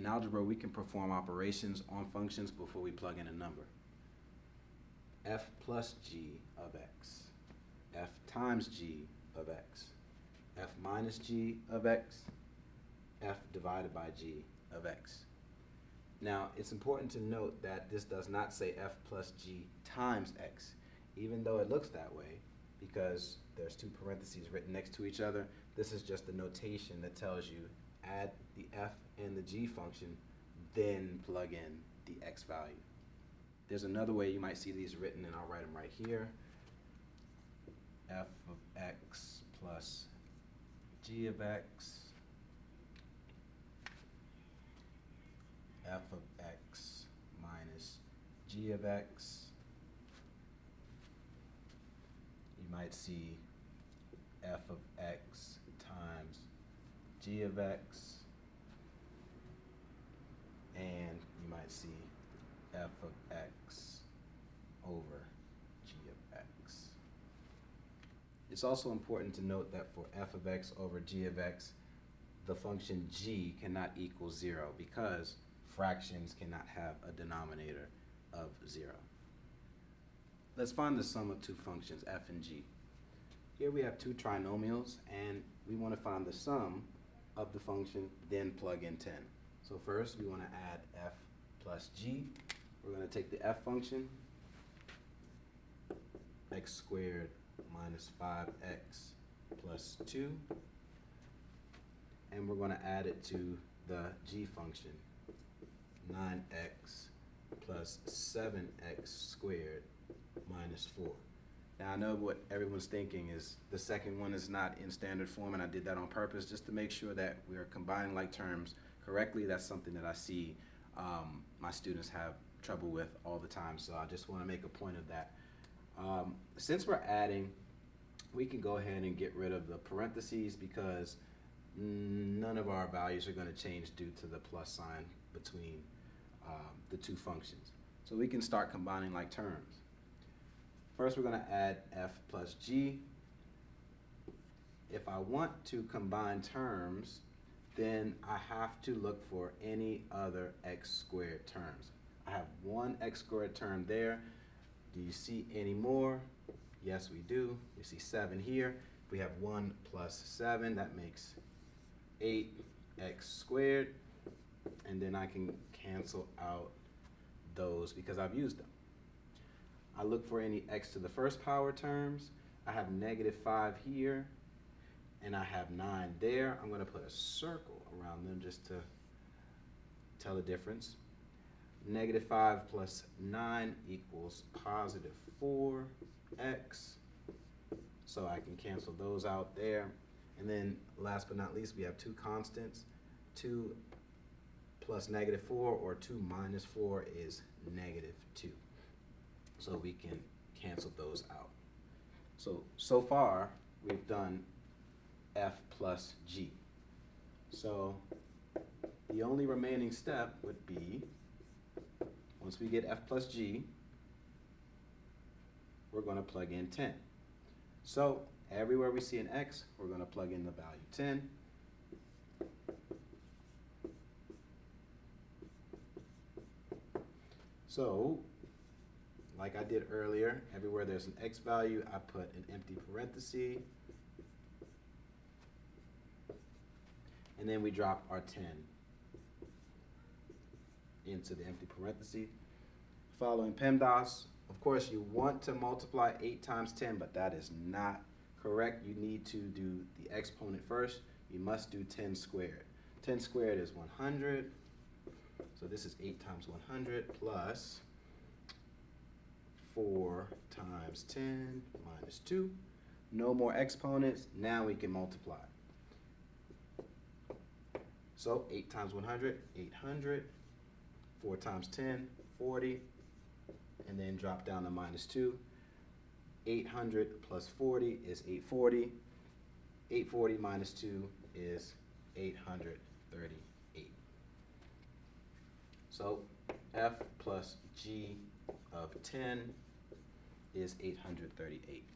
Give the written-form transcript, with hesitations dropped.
In algebra, we can perform operations on functions before we plug in a number. F plus g of x, f times g of x, f minus g of x, f divided by g of x. Now, it's important to note that this does not say f plus g times x, even though it looks that way, because there's two parentheses written next to each other. This is just the notation that tells you add the f and the g function, then plug in the x value. There's another way you might see these written, and I'll write them right here. F of x plus g of x, f of x minus g of x. You might see f of x times g of x, and you might see f of x over g of x. It's also important to note that for f of x over g of x, the function g cannot equal 0 because fractions cannot have a denominator of 0. Let's find the sum of two functions, f and g. Here we have two trinomials, and we want to find the sum of the function, then plug in 10. So first we want to add f plus g. We're going to take the f function, x squared minus 5x plus 2, and we're going to add it to the g function, 9x plus 7x squared minus 4. Now I know what everyone's thinking is the second one is not in standard form, and I did that on purpose just to make sure that we are combining like terms correctly. That's something that I see my students have trouble with all the time, so I just want to make a point of that. Since we're adding, we can go ahead and get rid of the parentheses because none of our values are going to change due to the plus sign between the two functions. So we can start combining like terms. First, we're going to add f plus g. If I want to combine terms, then I have to look for any other x squared terms. I have one x squared term there. Do you see any more? Yes, we do. You see 7 here. We have 1 plus 7. That makes 8x squared. And then I can cancel out those because I've used them. I look for any x to the first power terms. I have negative 5 here, and I have 9 there. I'm going to put a circle around them just to tell the difference. Negative 5 plus 9 equals positive 4x. So I can cancel those out there. And then last but not least, we have two constants. 2 plus negative 4, or 2 minus 4 is negative 2. So we can cancel those out. So far, we've done f plus g. So the only remaining step would be, once we get f plus g, we're going to plug in 10. So everywhere we see an x, we're going to plug in the value 10. So, like I did earlier, everywhere there's an x value, I put an empty parenthesis, and then we drop our 10 into the empty parenthesis. Following PEMDAS, of course you want to multiply 8 times 10, but that is not correct. You need to do the exponent first. You must do 10 squared. 10 squared is 100, so this is 8 times 100 plus 4 times 10 minus 2. No more exponents. Now we can multiply. So 8 times 100, 800. 4 times 10, 40. And then drop down to minus 2. 800 plus 40 is 840. 840 minus 2 is 838. So f plus g of 10 is 838.